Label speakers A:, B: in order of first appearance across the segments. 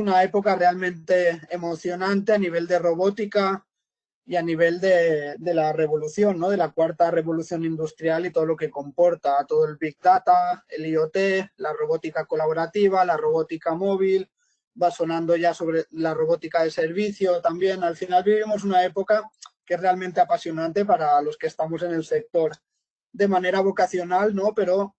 A: una época realmente emocionante a nivel de robótica y a nivel de la revolución, ¿no? De la cuarta revolución industrial y todo lo que comporta, todo el Big Data, el IoT, la robótica colaborativa, la robótica móvil, va sonando ya sobre la robótica de servicio también. Al final vivimos una época que es realmente apasionante para los que estamos en el sector de manera vocacional, ¿no? Pero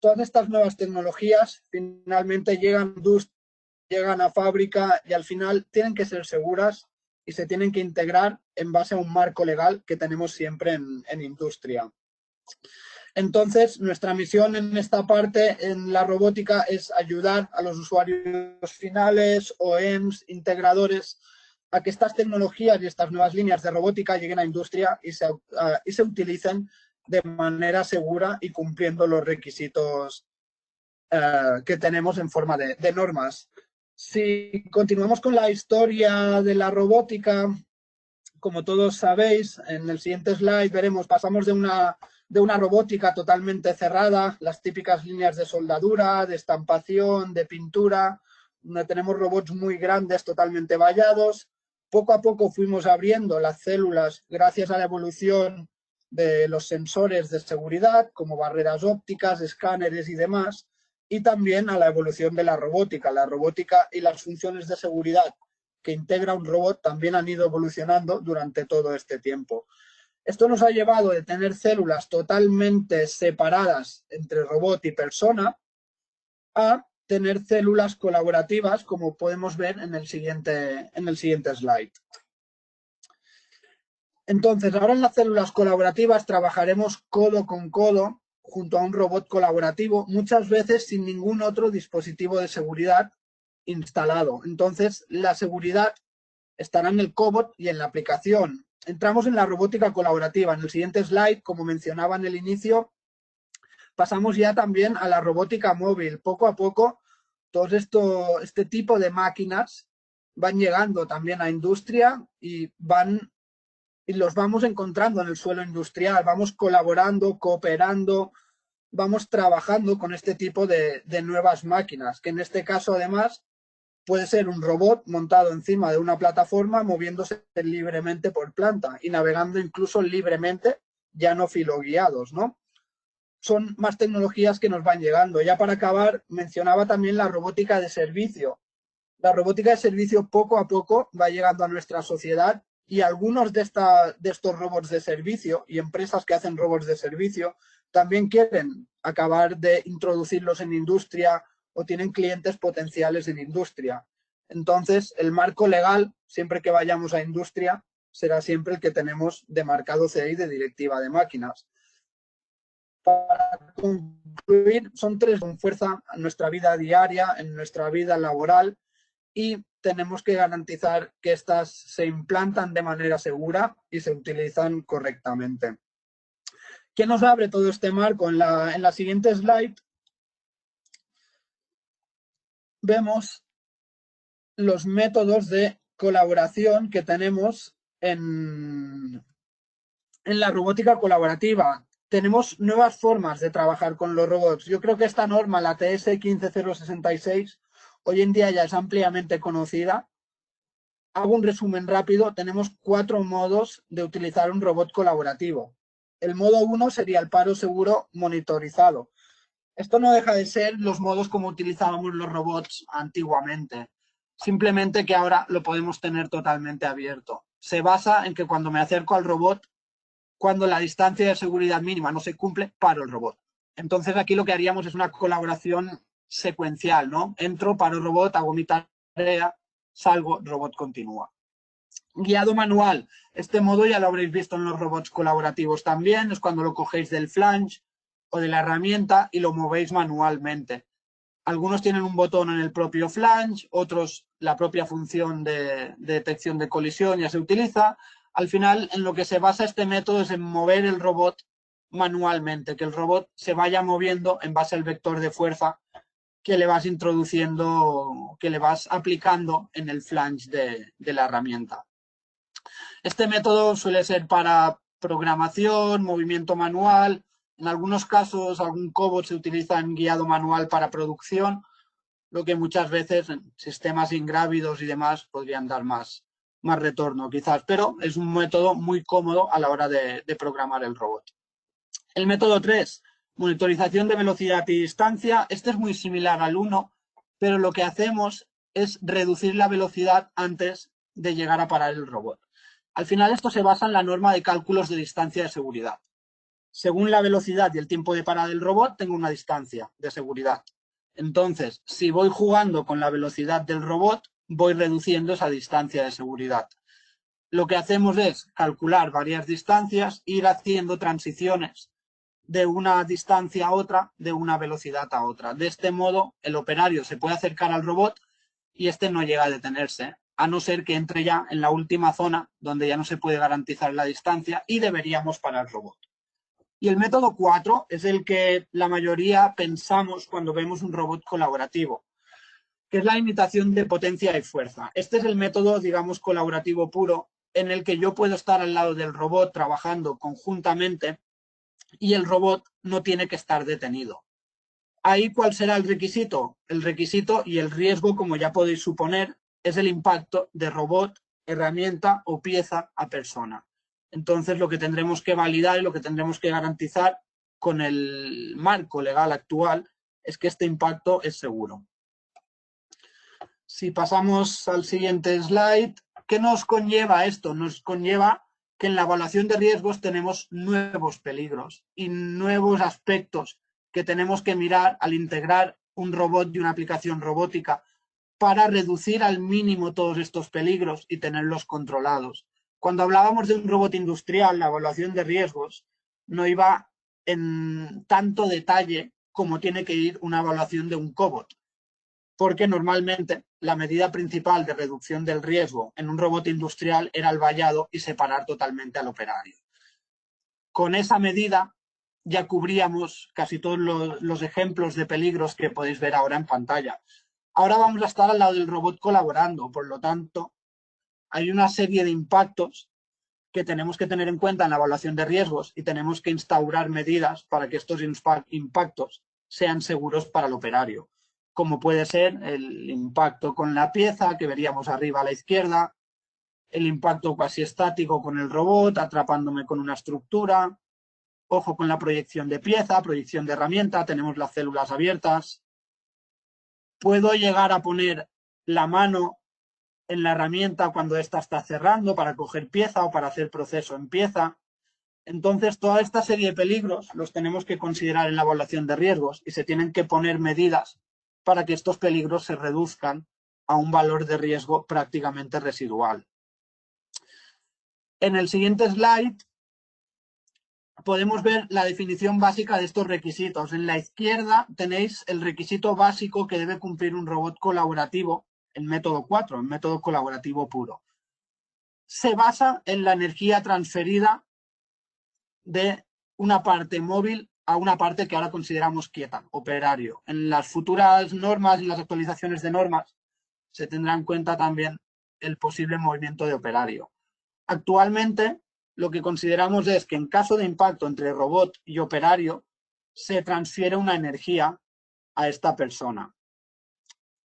A: todas estas nuevas tecnologías finalmente llegan a fábrica y al final tienen que ser seguras y se tienen que integrar en base a un marco legal que tenemos siempre en industria. Entonces, nuestra misión en esta parte, en la robótica, es ayudar a los usuarios finales, OEMs, integradores, a que estas tecnologías y estas nuevas líneas de robótica lleguen a industria y se utilicen de manera segura y cumpliendo los requisitos que tenemos en forma de normas. Si continuamos con la historia de la robótica, como todos sabéis, en el siguiente slide veremos, pasamos de una robótica totalmente cerrada, las típicas líneas de soldadura, de estampación, de pintura, donde tenemos robots muy grandes, totalmente vallados. Poco a poco fuimos abriendo las células gracias a la evolución de los sensores de seguridad, como barreras ópticas, escáneres y demás, y también a la evolución de la robótica. La robótica y las funciones de seguridad que integra un robot también han ido evolucionando durante todo este tiempo. Esto nos ha llevado de tener células totalmente separadas entre robot y persona a tener células colaborativas, como podemos ver en el siguiente slide. Entonces, ahora en las células colaborativas trabajaremos codo con codo junto a un robot colaborativo, muchas veces sin ningún otro dispositivo de seguridad instalado. Entonces, la seguridad estará en el cobot y en la aplicación. Entramos en la robótica colaborativa. En el siguiente slide, como mencionaba en el inicio, pasamos ya también a la robótica móvil. Poco a poco, este tipo de máquinas van llegando también a industria y los vamos encontrando en el suelo industrial. Vamos colaborando, cooperando, vamos trabajando con este tipo de nuevas máquinas, que en este caso, además, puede ser un robot montado encima de una plataforma moviéndose libremente por planta y navegando incluso libremente, ya no filoguiados, ¿no? Son más tecnologías que nos van llegando. Ya para acabar, mencionaba también la robótica de servicio. La robótica de servicio poco a poco va llegando a nuestra sociedad y algunos de estos robots de servicio y empresas que hacen robots de servicio también quieren acabar de introducirlos en industria o tienen clientes potenciales en industria. Entonces, el marco legal, siempre que vayamos a industria, será siempre el que tenemos de marcado CI de directiva de máquinas. Para concluir, son tres con fuerza en nuestra vida diaria, en nuestra vida laboral, y tenemos que garantizar que estas se implantan de manera segura y se utilizan correctamente. ¿Qué nos abre todo este marco? En la siguiente slide vemos los métodos de colaboración que tenemos en la robótica colaborativa. Tenemos nuevas formas de trabajar con los robots. Yo creo que esta norma, la TS 15066, hoy en día ya es ampliamente conocida. Hago un resumen rápido. Tenemos 4 modos de utilizar un robot colaborativo. El modo 1 sería el paro seguro monitorizado. Esto no deja de ser los modos como utilizábamos los robots antiguamente. Simplemente que ahora lo podemos tener totalmente abierto. Se basa en que cuando me acerco al robot, cuando la distancia de seguridad mínima no se cumple, paro el robot. Entonces aquí lo que haríamos es una colaboración secuencial, ¿no? Entro, paro el robot, hago mi tarea, salgo, robot continúa. Guiado manual. Este modo ya lo habréis visto en los robots colaborativos también. Es cuando lo cogéis del flange o de la herramienta y lo movéis manualmente. Algunos tienen un botón en el propio flange, otros la propia función de detección de colisión ya se utiliza. Al final, en lo que se basa este método es en mover el robot manualmente, que el robot se vaya moviendo en base al vector de fuerza que le vas introduciendo, que le vas aplicando en el flange de la herramienta. Este método suele ser para programación, movimiento manual. En algunos casos, algún cobot se utiliza en guiado manual para producción. lo que muchas veces en sistemas ingrávidos y demás podrían dar más retorno quizás, pero es un método muy cómodo a la hora de programar el robot. El método 3, monitorización de velocidad y distancia. Este es muy similar al 1, pero lo que hacemos es reducir la velocidad antes de llegar a parar el robot. Al final esto se basa en la norma de cálculos de distancia de seguridad. Según la velocidad y el tiempo de parada del robot, tengo una distancia de seguridad. Entonces, si voy jugando con la velocidad del robot, voy reduciendo esa distancia de seguridad. Lo que hacemos es calcular varias distancias, ir haciendo transiciones de una distancia a otra, de una velocidad a otra. De este modo, el operario se puede acercar al robot y este no llega a detenerse, a no ser que entre ya en la última zona donde ya no se puede garantizar la distancia y deberíamos parar el robot. Y el método 4 es el que la mayoría pensamos cuando vemos un robot colaborativo, que es la imitación de potencia y fuerza. Este es el método, digamos, colaborativo puro, en el que yo puedo estar al lado del robot trabajando conjuntamente y el robot no tiene que estar detenido. Ahí, ¿cuál será el requisito? El requisito y el riesgo, como ya podéis suponer, es el impacto de robot, herramienta o pieza a persona. Entonces, lo que tendremos que validar y lo que tendremos que garantizar con el marco legal actual es que este impacto es seguro. Si pasamos al siguiente slide, ¿qué nos conlleva esto? Nos conlleva que en la evaluación de riesgos tenemos nuevos peligros y nuevos aspectos que tenemos que mirar al integrar un robot y una aplicación robótica para reducir al mínimo todos estos peligros y tenerlos controlados. Cuando hablábamos de un robot industrial, la evaluación de riesgos no iba en tanto detalle como tiene que ir una evaluación de un cobot, porque normalmente la medida principal de reducción del riesgo en un robot industrial era el vallado y separar totalmente al operario. Con esa medida ya cubríamos casi todos los ejemplos de peligros que podéis ver ahora en pantalla. Ahora vamos a estar al lado del robot colaborando, por lo tanto, hay una serie de impactos que tenemos que tener en cuenta en la evaluación de riesgos y tenemos que instaurar medidas para que estos impactos sean seguros para el operario, como puede ser el impacto con la pieza que veríamos arriba a la izquierda, el impacto cuasi estático con el robot atrapándome con una estructura, ojo con la proyección de pieza, proyección de herramienta, tenemos las células abiertas. Puedo llegar a poner la mano en la herramienta cuando ésta está cerrando para coger pieza o para hacer proceso en pieza. Entonces, toda esta serie de peligros los tenemos que considerar en la evaluación de riesgos y se tienen que poner medidas para que estos peligros se reduzcan a un valor de riesgo prácticamente residual. En el siguiente slide podemos ver la definición básica de estos requisitos. En la izquierda tenéis el requisito básico que debe cumplir un robot colaborativo en método 4, en método colaborativo puro. Se basa en la energía transferida de una parte móvil a una parte que ahora consideramos quieta, operario. En las futuras normas y las actualizaciones de normas se tendrá en cuenta también el posible movimiento de operario. Actualmente, lo que consideramos es que en caso de impacto entre robot y operario, se transfiere una energía a esta persona.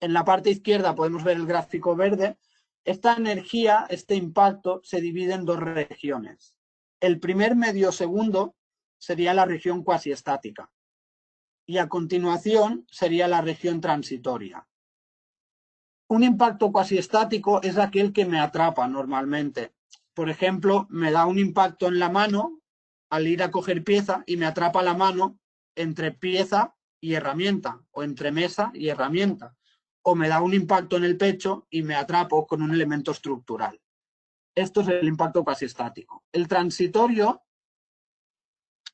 A: En la parte izquierda podemos ver el gráfico verde. Esta energía, este impacto, se divide en dos regiones. El primer medio segundo sería la región cuasi estática y a continuación sería la región transitoria. Un impacto cuasi estático es aquel que me atrapa normalmente. Por ejemplo, me da un impacto en la mano al ir a coger pieza y me atrapa la mano entre pieza y herramienta o entre mesa y herramienta. O me da un impacto en el pecho y me atrapo con un elemento estructural. Esto es el impacto cuasi estático. El transitorio,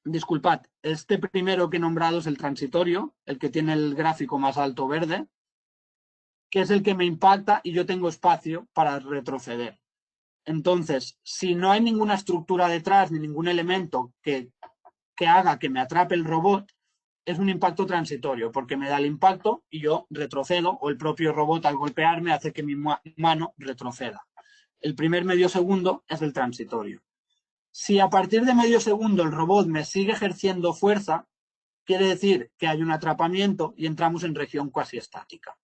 A: disculpad, este primero que he nombrado es el transitorio, el que tiene el gráfico más alto verde, que es el que me impacta y yo tengo espacio para retroceder. Entonces, si no hay ninguna estructura detrás ni ningún elemento que haga que me atrape el robot, es un impacto transitorio, porque me da el impacto y yo retrocedo, o el propio robot al golpearme hace que mi mano retroceda. El primer medio segundo es el transitorio. Si a partir de medio segundo el robot me sigue ejerciendo fuerza, quiere decir que hay un atrapamiento y entramos en región cuasi estática.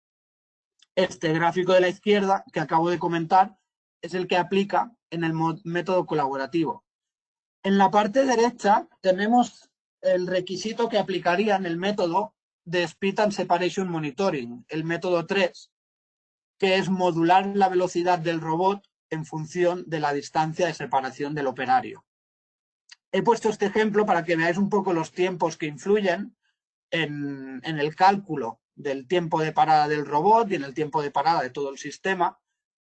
A: Este gráfico de la izquierda que acabo de comentar es el que aplica en el método colaborativo. En la parte derecha tenemos el requisito que aplicaría en el método de Speed and Separation Monitoring, el método 3, que es modular la velocidad del robot en función de la distancia de separación del operario. He puesto este ejemplo para que veáis un poco los tiempos que influyen en el cálculo del tiempo de parada del robot y en el tiempo de parada de todo el sistema.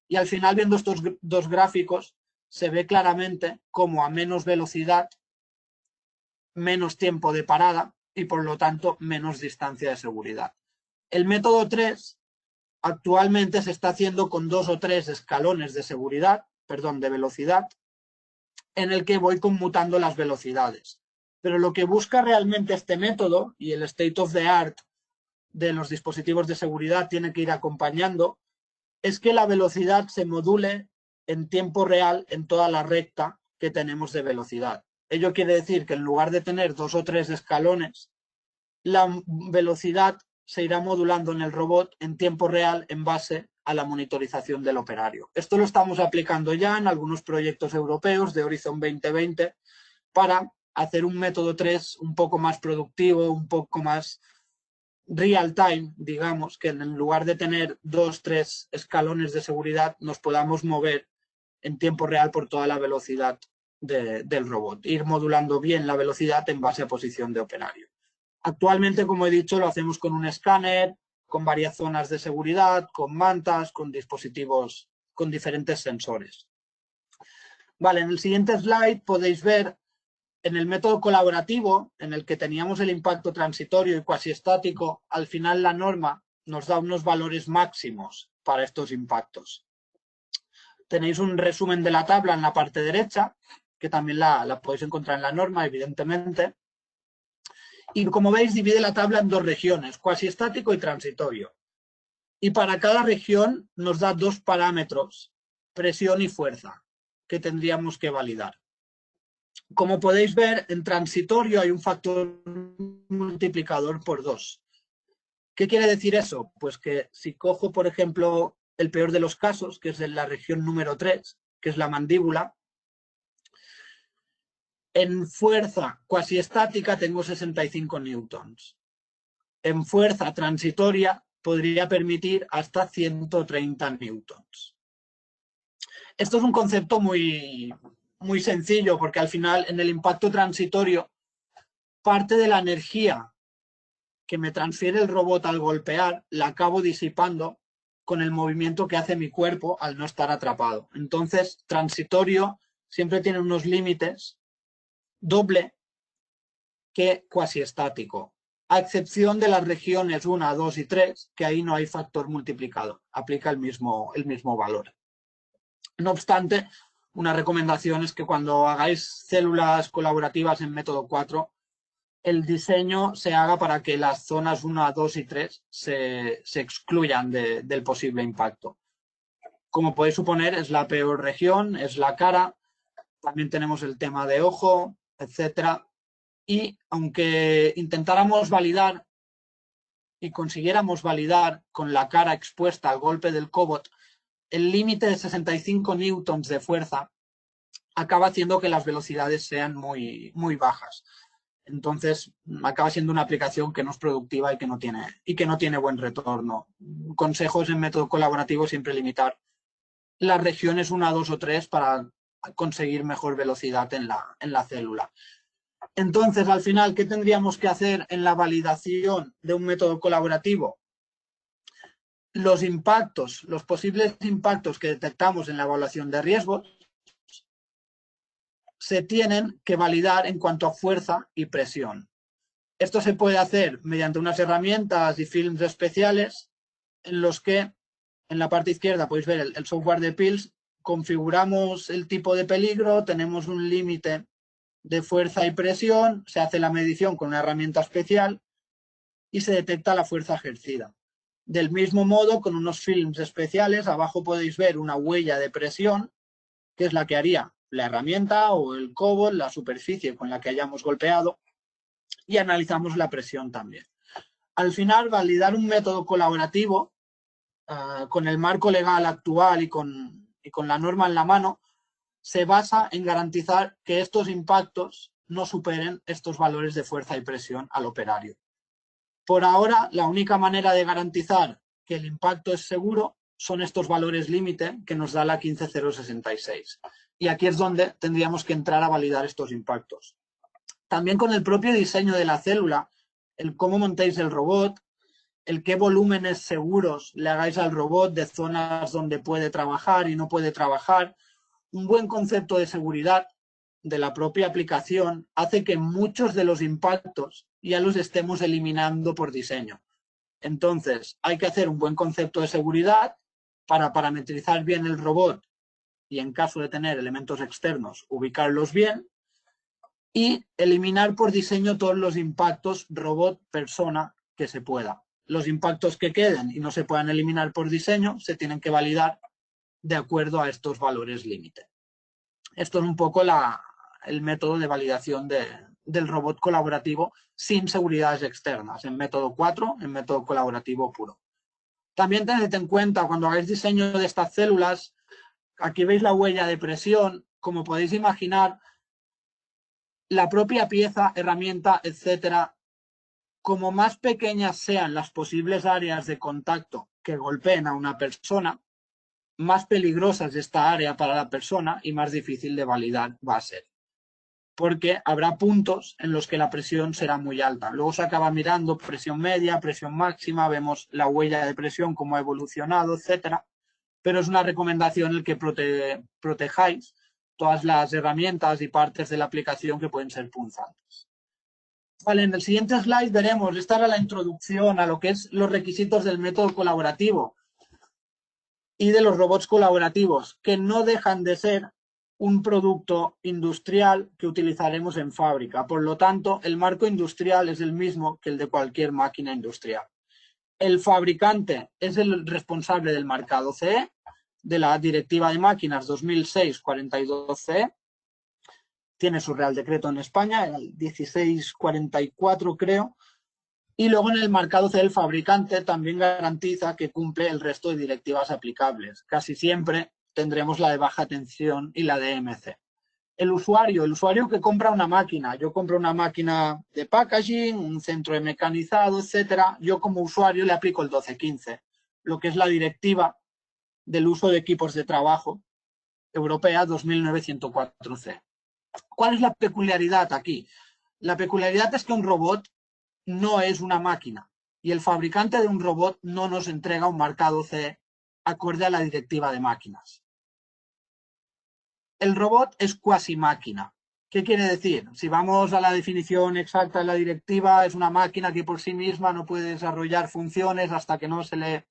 A: Y al final, viendo estos dos gráficos, se ve claramente cómo a menos velocidad, menos tiempo de parada y por lo tanto menos distancia de seguridad. El método 3 actualmente se está haciendo con 2 o 3 escalones de seguridad, perdón, de velocidad, en el que voy conmutando las velocidades. Pero lo que busca realmente este método, y el state of the art de los dispositivos de seguridad tiene que ir acompañando, es que la velocidad se module en tiempo real en toda la recta que tenemos de velocidad. Ello quiere decir que en lugar de tener 2 o 3 escalones, la velocidad se irá modulando en el robot en tiempo real en base a la monitorización del operario. Esto lo estamos aplicando ya en algunos proyectos europeos de Horizon 2020 para hacer un método 3 un poco más productivo, un poco más real time, digamos, que en lugar de tener 2 o 3 escalones de seguridad nos podamos mover en tiempo real por toda la velocidad del robot, ir modulando bien la velocidad en base a posición de operario. Actualmente, como he dicho, lo hacemos con un escáner, con varias zonas de seguridad, con mantas, con dispositivos, con diferentes sensores. Vale, en el siguiente slide podéis ver en el método colaborativo, en el que teníamos el impacto transitorio y cuasi estático, al final la norma nos da unos valores máximos para estos impactos. Tenéis un resumen de la tabla en la parte derecha, que también la podéis encontrar en la norma, evidentemente. Y como veis, divide la tabla en 2 regiones, cuasi estático y transitorio. Y para cada región nos da 2 parámetros, presión y fuerza, que tendríamos que validar. Como podéis ver, en transitorio hay un factor multiplicador por 2. ¿Qué quiere decir eso? Pues que si cojo, por ejemplo, el peor de los casos, que es en la región número 3, que es la mandíbula, en fuerza cuasi estática tengo 65 newtons. En fuerza transitoria podría permitir hasta 130 newtons. Esto es un concepto muy sencillo, porque al final en el impacto transitorio parte de la energía que me transfiere el robot al golpear la acabo disipando con el movimiento que hace mi cuerpo al no estar atrapado. Entonces, transitorio siempre tiene unos límites doble que cuasi estático, a excepción de las regiones 1, 2 y 3, que ahí no hay factor multiplicador, aplica el mismo valor. No obstante, una recomendación es que cuando hagáis células colaborativas en método 4, el diseño se haga para que las zonas 1, 2 y 3 se excluyan del posible impacto. Como podéis suponer, es la peor región, es la cara, también tenemos el tema de ojo, etcétera. Y aunque intentáramos validar y consiguiéramos validar con la cara expuesta al golpe del cobot, el límite de 65 newtons de fuerza acaba haciendo que las velocidades sean muy bajas. Entonces, acaba siendo una aplicación que no es productiva y que no tiene buen retorno. Consejos en método colaborativo: siempre limitar las regiones 1, 2 o 3 para conseguir mejor velocidad en la célula. Entonces, al final, ¿qué tendríamos que hacer en la validación de un método colaborativo? Los impactos, los posibles impactos que detectamos en la evaluación de riesgos se tienen que validar en cuanto a fuerza y presión. Esto se puede hacer mediante unas herramientas y films especiales en los que en la parte izquierda podéis ver el software de PILS, configuramos el tipo de peligro, tenemos un límite de fuerza y presión, se hace la medición con una herramienta especial y se detecta la fuerza ejercida. Del mismo modo, con unos films especiales, abajo podéis ver una huella de presión, que es la que haría la herramienta o el cobot, la superficie con la que hayamos golpeado, y analizamos la presión también. Al final, validar un método colaborativo con el marco legal actual y con la norma en la mano, se basa en garantizar que estos impactos no superen estos valores de fuerza y presión al operario. Por ahora, la única manera de garantizar que el impacto es seguro son estos valores límite que nos da la 15066. Y aquí es donde tendríamos que entrar a validar estos impactos. También con el propio diseño de la célula, el cómo montéis el robot, el qué volúmenes seguros le hagáis al robot de zonas donde puede trabajar y no puede trabajar. Un buen concepto de seguridad de la propia aplicación hace que muchos de los impactos ya los estemos eliminando por diseño. Entonces, hay que hacer un buen concepto de seguridad para parametrizar bien el robot y, en caso de tener elementos externos, ubicarlos bien y eliminar por diseño todos los impactos robot-persona que se pueda. Los impactos que queden y no se puedan eliminar por diseño se tienen que validar de acuerdo a estos valores límite. Esto es un poco el método de validación del robot colaborativo sin seguridades externas, en método 4, en método colaborativo puro. También tened en cuenta cuando hagáis diseño de estas células, aquí veis la huella de presión, como podéis imaginar, la propia pieza, herramienta, etcétera, como más pequeñas sean las posibles áreas de contacto que golpeen a una persona, más peligrosa es esta área para la persona y más difícil de validar va a ser. Porque habrá puntos en los que la presión será muy alta. Luego se acaba mirando presión media, presión máxima, vemos la huella de presión, cómo ha evolucionado, etcétera. Pero es una recomendación el que protejáis todas las herramientas y partes de la aplicación que pueden ser punzantes. Vale, en el siguiente slide veremos, esta era la introducción a lo que es los requisitos del método colaborativo y de los robots colaborativos, que no dejan de ser un producto industrial que utilizaremos en fábrica. Por lo tanto, el marco industrial es el mismo que el de cualquier máquina industrial. El fabricante es el responsable del marcado CE, de la Directiva de Máquinas 2006-42CE. Tiene su Real Decreto en España, el 1644 creo. Y luego en el marcado CE el fabricante también garantiza que cumple el resto de directivas aplicables. Casi siempre tendremos la de baja tensión y la de EMC. El usuario que compra una máquina, yo compro una máquina de packaging, un centro de mecanizado, etcétera, yo como usuario le aplico el 1215, lo que es la directiva del uso de equipos de trabajo europea 2009-104C. ¿Cuál es la peculiaridad aquí? La peculiaridad es que un robot no es una máquina y el fabricante de un robot no nos entrega un marcado CE acorde a la directiva de máquinas. El robot es cuasi máquina. ¿Qué quiere decir? Si vamos a la definición exacta de la directiva, es una máquina que por sí misma no puede desarrollar funciones hasta que no se le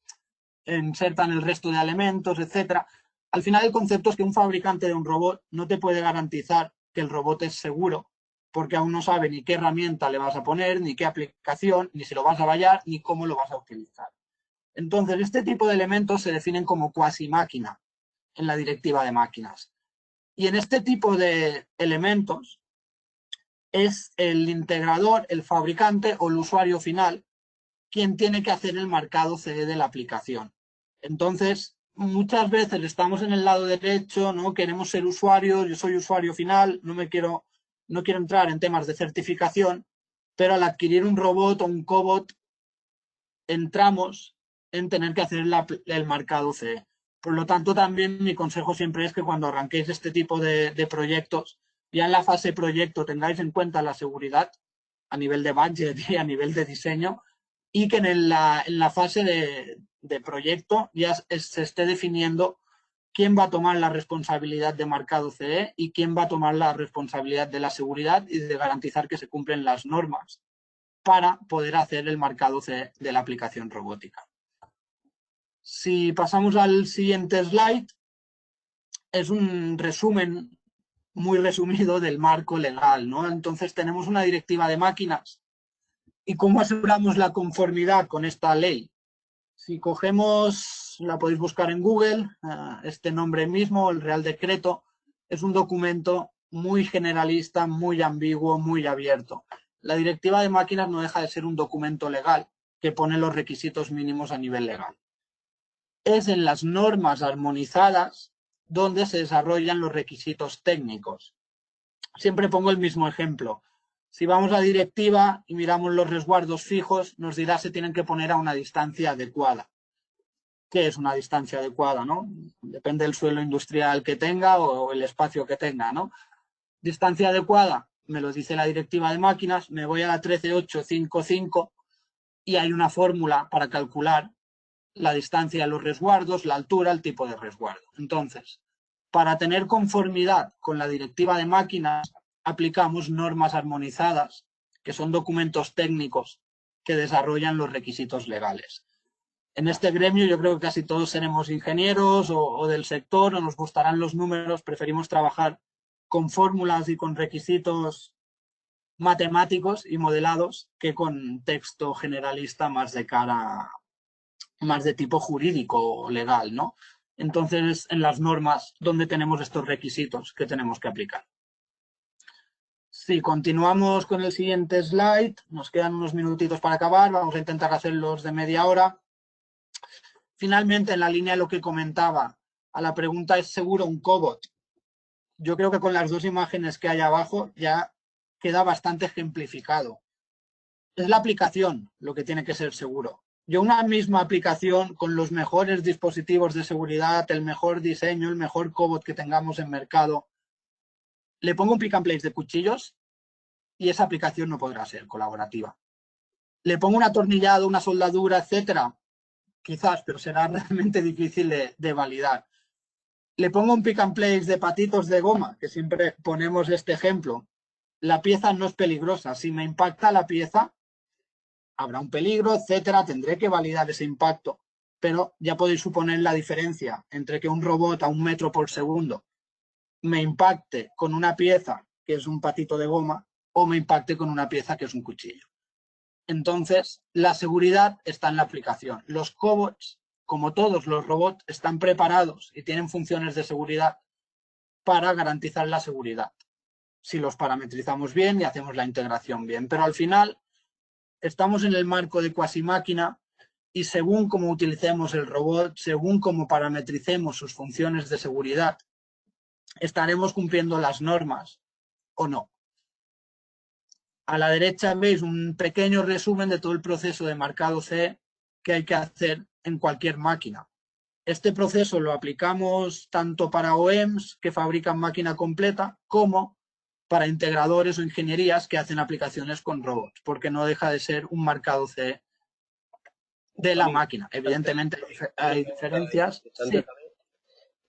A: insertan el resto de elementos, etc. Al final el concepto es que un fabricante de un robot no te puede garantizar que el robot es seguro, porque aún no sabe ni qué herramienta le vas a poner, ni qué aplicación, ni si lo vas a vallar, ni cómo lo vas a utilizar. Entonces, este tipo de elementos se definen como cuasi máquina en la directiva de máquinas. Y en este tipo de elementos es el integrador, el fabricante o el usuario final quien tiene que hacer el marcado CE de la aplicación. Entonces, muchas veces estamos en el lado derecho, ¿no? Queremos ser usuarios, yo soy usuario final, no quiero entrar en temas de certificación, pero al adquirir un robot o un cobot, entramos en tener que hacer el marcado CE. Por lo tanto, también mi consejo siempre es que cuando arranquéis este tipo de proyectos, ya en la fase proyecto tengáis en cuenta la seguridad a nivel de budget y a nivel de diseño, y que en la fase de proyecto ya se esté definiendo quién va a tomar la responsabilidad de marcado CE y quién va a tomar la responsabilidad de la seguridad y de garantizar que se cumplen las normas para poder hacer el marcado CE de la aplicación robótica. Si pasamos al siguiente slide, es un resumen muy resumido del marco legal, ¿no? Entonces tenemos una directiva de máquinas. ¿Y cómo aseguramos la conformidad con esta ley? Si cogemos, la podéis buscar en Google, este nombre mismo, el Real Decreto, es un documento muy generalista, muy ambiguo, muy abierto. La directiva de máquinas no deja de ser un documento legal que pone los requisitos mínimos a nivel legal. es en las normas armonizadas donde se desarrollan los requisitos técnicos. Siempre pongo el mismo ejemplo. Si vamos a directiva y miramos los resguardos fijos, nos dirá se tienen que poner a una distancia adecuada. ¿Qué es una distancia adecuada, no? Depende del suelo industrial que tenga o el espacio que tenga, ¿no? Distancia adecuada, me lo dice la directiva de máquinas, me voy a la 13855 y hay una fórmula para calcular la distancia de los resguardos, la altura, el tipo de resguardo. Entonces, para tener conformidad con la directiva de máquinas, aplicamos normas armonizadas, que son documentos técnicos que desarrollan los requisitos legales. En este gremio yo creo que casi todos seremos ingenieros o del sector, o nos gustarán los números, preferimos trabajar con fórmulas y con requisitos matemáticos y modelados que con texto generalista más de cara, más de tipo jurídico o legal, ¿no? Entonces, en las normas donde tenemos estos requisitos que tenemos que aplicar. Si continuamos con el siguiente slide, nos quedan unos minutitos para acabar, vamos a intentar hacerlos de media hora. Finalmente, en la línea de lo que comentaba, a la pregunta ¿es seguro un cobot? Yo creo que con las dos imágenes que hay abajo ya queda bastante ejemplificado. Es la aplicación lo que tiene que ser seguro. Yo una misma aplicación con los mejores dispositivos de seguridad, el mejor diseño, el mejor cobot que tengamos en mercado, le pongo un pick and place de cuchillos y esa aplicación no podrá ser colaborativa. Le pongo un atornillado, una soldadura, etcétera, quizás, pero será realmente difícil de validar. Le pongo un pick and place de patitos de goma, que siempre ponemos este ejemplo. La pieza no es peligrosa. Si me impacta la pieza, habrá un peligro, etcétera. Tendré que validar ese impacto. Pero ya podéis suponer la diferencia entre que un robot a 1 metro por segundo me impacte con una pieza que es un patito de goma o me impacte con una pieza que es un cuchillo. Entonces, la seguridad está en la aplicación. Los cobots, como todos los robots, están preparados y tienen funciones de seguridad para garantizar la seguridad, si los parametrizamos bien y hacemos la integración bien. Pero al final, estamos en el marco de cuasi máquina y según cómo utilicemos el robot, según cómo parametricemos sus funciones de seguridad, estaremos cumpliendo las normas o no. A la derecha veis un pequeño resumen de todo el proceso de marcado CE que hay que hacer en cualquier máquina. Este proceso lo aplicamos tanto para OEMs que fabrican máquina completa como para integradores o ingenierías que hacen aplicaciones con robots, porque no deja de ser un marcado CE de la máquina. Evidentemente hay diferencias. Sí.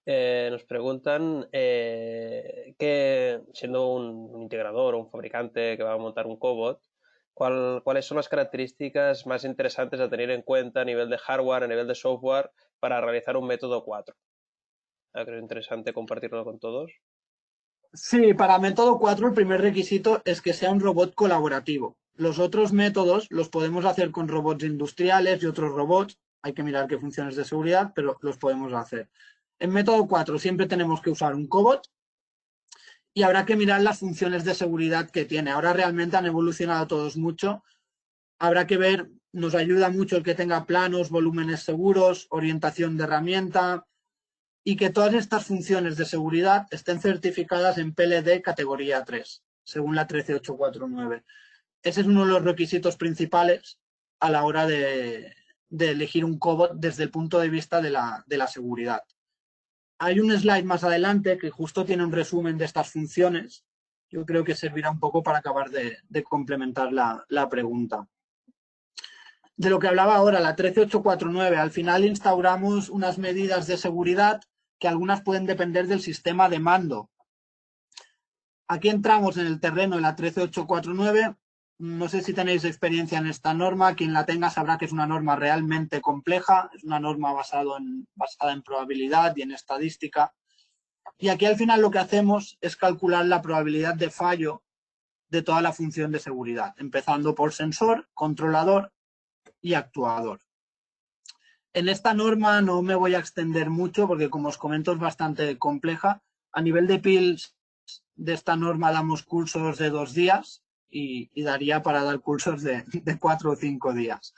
B: Nos preguntan que, siendo un integrador o un fabricante que va a montar un cobot, ¿cuáles son las características más interesantes a tener en cuenta a nivel de hardware, a nivel de software, para realizar un método 4? Creo que es interesante compartirlo con todos.
A: Sí, para método 4 el primer requisito es que sea un robot colaborativo. Los otros métodos los podemos hacer con robots industriales y otros robots. Hay que mirar qué funciones de seguridad, pero los podemos hacer. En método 4 siempre tenemos que usar un cobot y habrá que mirar las funciones de seguridad que tiene. Ahora realmente han evolucionado todos mucho. Habrá que ver, nos ayuda mucho el que tenga planos, volúmenes seguros, orientación de herramienta y que todas estas funciones de seguridad estén certificadas en PLD categoría 3, según la 13849. Ese es uno de los requisitos principales a la hora de elegir un cobot desde el punto de vista de la seguridad. Hay un slide más adelante que justo tiene un resumen de estas funciones. Yo creo que servirá un poco para acabar de complementar la pregunta. De lo que hablaba ahora, la 13849, al final instauramos unas medidas de seguridad que algunas pueden depender del sistema de mando. Aquí entramos en el terreno de la 13849. No sé si tenéis experiencia en esta norma. Quien la tenga sabrá que es una norma realmente compleja. Es una norma basada en probabilidad y en estadística. Y aquí al final lo que hacemos es calcular la probabilidad de fallo de toda la función de seguridad, empezando por sensor, controlador y actuador. En esta norma no me voy a extender mucho porque, como os comento, es bastante compleja. A nivel de PILs de esta norma damos cursos de 2 días y daría para dar cursos de 4 o 5 días.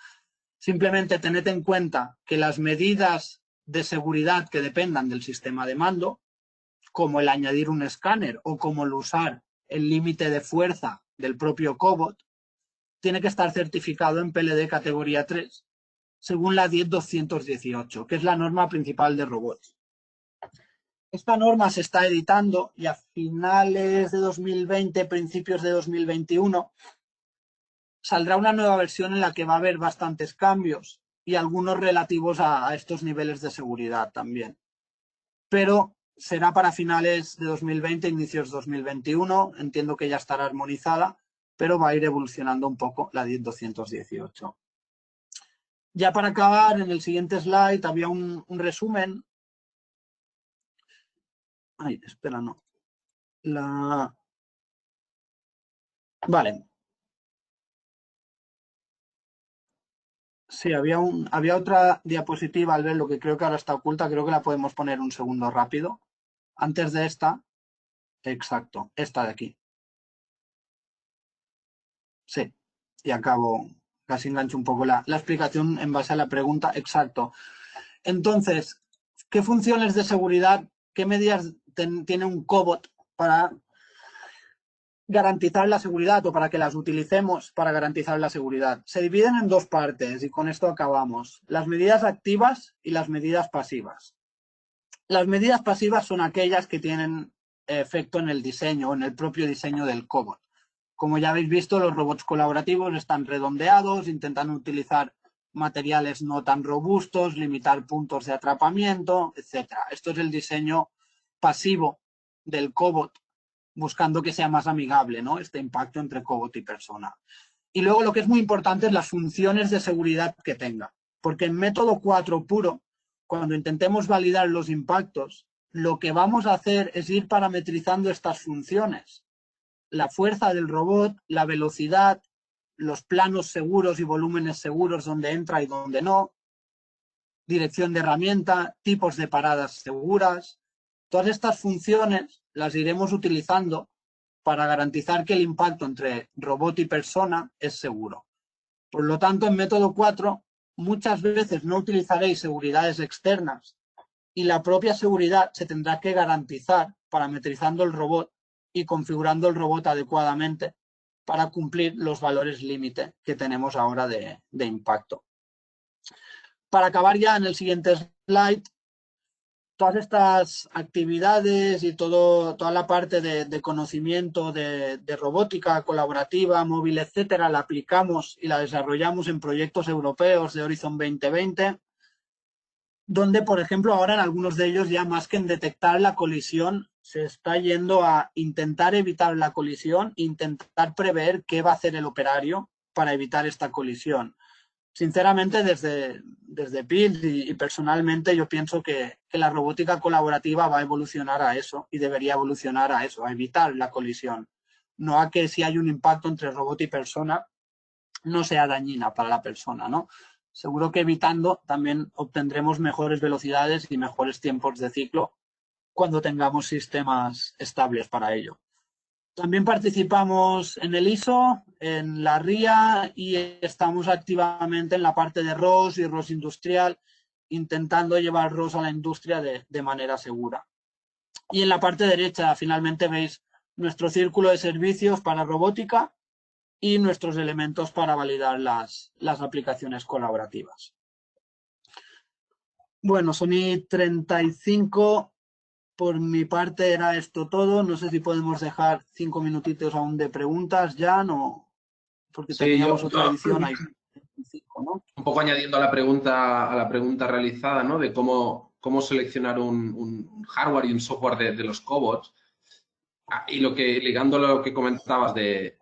A: Simplemente tened en cuenta que las medidas de seguridad que dependan del sistema de mando, como el añadir un escáner o como el usar el límite de fuerza del propio cobot, tiene que estar certificado en PLD categoría 3, según la 10218, que es la norma principal de robots. Esta norma se está editando y a finales de 2020, principios de 2021, saldrá una nueva versión en la que va a haber bastantes cambios y algunos relativos a estos niveles de seguridad también. Pero será para finales de 2020, inicios de 2021. Entiendo que ya estará armonizada, pero va a ir evolucionando un poco la 10218. Ya para acabar, en el siguiente slide había un resumen. Ay, espera, no. Vale. Sí, había otra diapositiva, al ver lo que creo que ahora está oculta, creo que la podemos poner un segundo rápido. Antes de esta, exacto, esta de aquí. Sí, y acabo, casi engancho un poco la explicación en base a la pregunta, exacto. Entonces, ¿qué funciones de seguridad, qué medidas tiene un cobot para garantizar la seguridad o para que las utilicemos para garantizar la seguridad? Se dividen en dos partes y con esto acabamos. Las medidas activas y las medidas pasivas. Las medidas pasivas son aquellas que tienen efecto en el diseño, en el propio diseño del cobot. Como ya habéis visto, los robots colaborativos están redondeados, intentan utilizar materiales no tan robustos, limitar puntos de atrapamiento, etc. Esto es el diseño pasivo del cobot, buscando que sea más amigable, ¿no?, este impacto entre cobot y persona. Y luego lo que es muy importante es las funciones de seguridad que tenga, porque en método 4 puro, cuando intentemos validar los impactos, lo que vamos a hacer es ir parametrizando estas funciones. La fuerza del robot, la velocidad, los planos seguros y volúmenes seguros donde entra y donde no, dirección de herramienta, tipos de paradas seguras. Todas estas funciones las iremos utilizando para garantizar que el impacto entre robot y persona es seguro. Por lo tanto, en método 4, muchas veces no utilizaréis seguridades externas y la propia seguridad se tendrá que garantizar parametrizando el robot y configurando el robot adecuadamente para cumplir los valores límite que tenemos ahora de impacto. Para acabar ya en el siguiente slide, todas estas actividades y toda la parte de conocimiento de robótica colaborativa, móvil, etcétera, la aplicamos y la desarrollamos en proyectos europeos de Horizon 2020, donde, por ejemplo, ahora en algunos de ellos ya más que en detectar la colisión, se está yendo a intentar evitar la colisión, intentar prever qué va a hacer el operario para evitar esta colisión. Sinceramente, desde PIL y personalmente, yo pienso que la robótica colaborativa va a evolucionar a eso y debería evolucionar a eso, a evitar la colisión. No a que si hay un impacto entre robot y persona, no sea dañina para la persona, ¿no? Seguro que evitando también obtendremos mejores velocidades y mejores tiempos de ciclo cuando tengamos sistemas estables para ello. También participamos en el ISO, en la RIA y estamos activamente en la parte de ROS y ROS industrial, intentando llevar ROS a la industria de manera segura. Y en la parte derecha, finalmente, veis nuestro círculo de servicios para robótica y nuestros elementos para validar las aplicaciones colaborativas. Bueno, Sony 35, por mi parte era esto todo. No sé si podemos dejar 5 minutitos aún de preguntas ya, no, porque
C: Sí,
A: teníamos otra edición ahí. ¿No?
C: Un poco añadiendo a la pregunta realizada, ¿no?, de cómo seleccionar un hardware y un software de los cobots. Y ligando a lo que comentabas de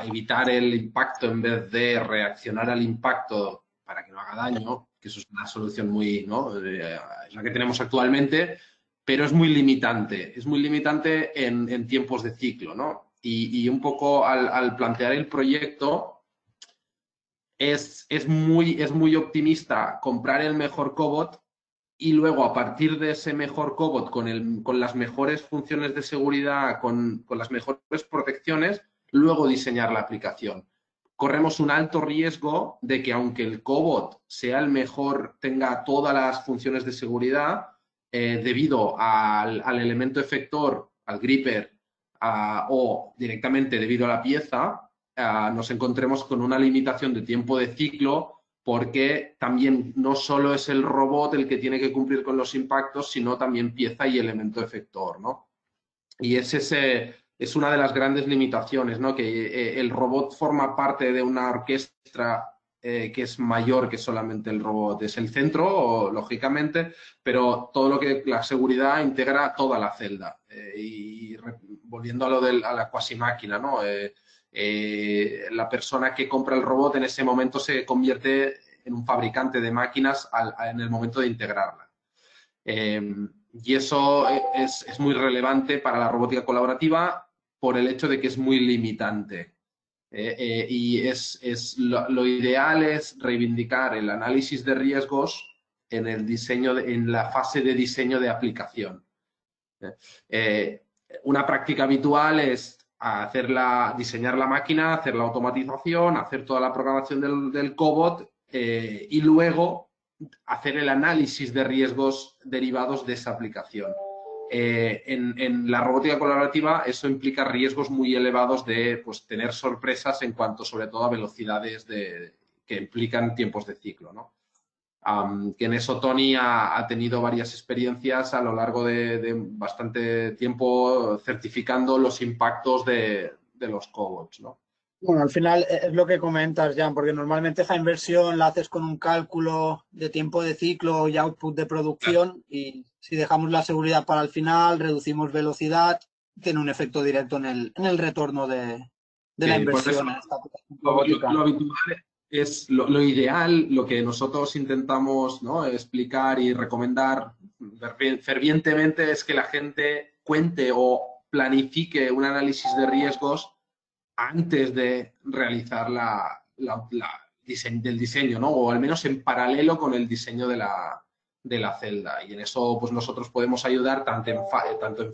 C: evitar el impacto en vez de reaccionar al impacto para que no haga daño, que eso es una solución muy, ¿no?, es la que tenemos actualmente, pero es muy limitante. Es muy limitante en tiempos de ciclo, ¿no? Y un poco al plantear el proyecto, es muy optimista comprar el mejor cobot y luego, a partir de ese mejor cobot, con las mejores funciones de seguridad, con las mejores protecciones, luego diseñar la aplicación. corremos un alto riesgo de que aunque el cobot sea el mejor, tenga todas las funciones de seguridad, debido al elemento efector, al gripper, o directamente debido a la pieza, nos encontremos con una limitación de tiempo de ciclo, porque también no solo es el robot el que tiene que cumplir con los impactos, sino también pieza y elemento efector, ¿no? Y es una de las grandes limitaciones, ¿no? Que el robot forma parte de una orquesta que es mayor que solamente el robot. Es el centro, lógicamente, pero todo lo que la seguridad integra toda la celda. Volviendo a la cuasi máquina, ¿no? La persona que compra el robot en ese momento se convierte en un fabricante de máquinas en el momento de integrarla. Y eso es muy relevante para la robótica colaborativa por el hecho de que es muy limitante. Y lo ideal es reivindicar el análisis de riesgos en el diseño, en la fase de diseño de aplicación. Una práctica habitual es diseñar la máquina, hacer la automatización, hacer toda la programación del cobot y luego hacer el análisis de riesgos derivados de esa aplicación. En la robótica colaborativa eso implica riesgos muy elevados de pues, tener sorpresas en cuanto sobre todo a velocidades que implican tiempos de ciclo, ¿no? Que en eso Tony ha tenido varias experiencias a lo largo de bastante tiempo certificando los impactos de los cobots, ¿no?
A: Bueno, al final es lo que comentas, Jan, porque normalmente esa inversión la haces con un cálculo de tiempo de ciclo y output de producción, y si dejamos la seguridad para el final, reducimos velocidad, tiene un efecto directo en el retorno de la inversión.
C: Lo habitual es lo ideal, lo que nosotros intentamos, ¿no?, explicar y recomendar fervientemente es que la gente cuente o planifique un análisis de riesgos antes de realizar del diseño, ¿no? O al menos en paralelo con el diseño de la celda. Y en eso pues nosotros podemos ayudar tanto en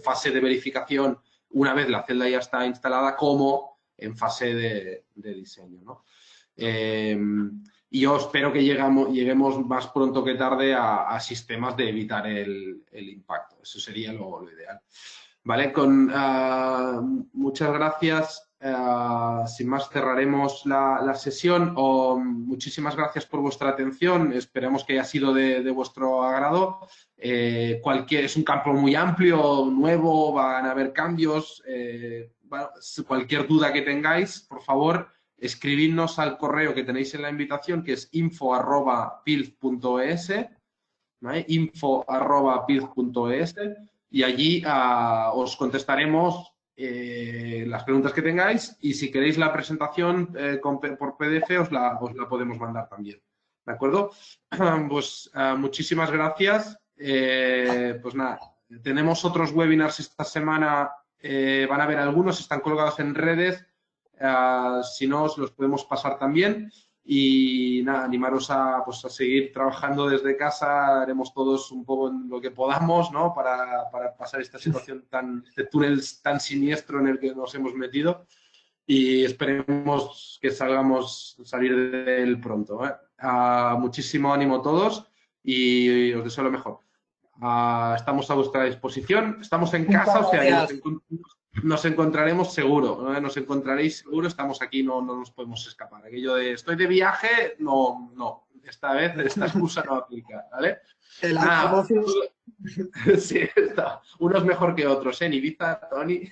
C: fase de verificación, una vez la celda ya está instalada, como en fase de diseño, ¿no? Y yo espero que lleguemos más pronto que tarde a sistemas de evitar el impacto. Eso sería lo ideal. Vale, muchas gracias. Sin más, cerraremos la sesión. Muchísimas gracias por vuestra atención. Esperemos que haya sido de vuestro agrado. Es un campo muy amplio, nuevo, van a haber cambios. Bueno, cualquier duda que tengáis, por favor, escribidnos al correo que tenéis en la invitación, que es info@pilz.es, ¿vale? info@pilz.es, y allí os contestaremos las preguntas que tengáis, y si queréis la presentación por PDF os la podemos mandar también. ¿De acuerdo? Pues muchísimas gracias. Pues nada, tenemos otros webinars esta semana, van a haber algunos, están colgados en redes. Si no, os los podemos pasar también. Y nada, animaros a seguir trabajando desde casa. Haremos todos un poco en lo que podamos, ¿no?, para pasar esta situación este túnel tan siniestro en el que nos hemos metido, y esperemos que salir de él pronto, ¿eh? Muchísimo ánimo a todos y os deseo lo mejor. Estamos a vuestra disposición, estamos en casa, o sea que nos encontraremos seguro, ¿no? Nos encontraréis seguro, estamos aquí, no nos podemos escapar. Aquello de estoy de viaje, no. Esta vez esta excusa no aplica, ¿vale? Sí, unos mejor que otros, ¿eh? En Ibiza, Tony.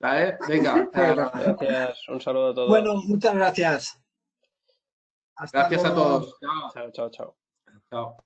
C: ¿Vale? Venga.
B: Gracias, un saludo a todos.
A: Bueno, muchas gracias.
C: Gracias a todos.
B: Chao.
C: Chao.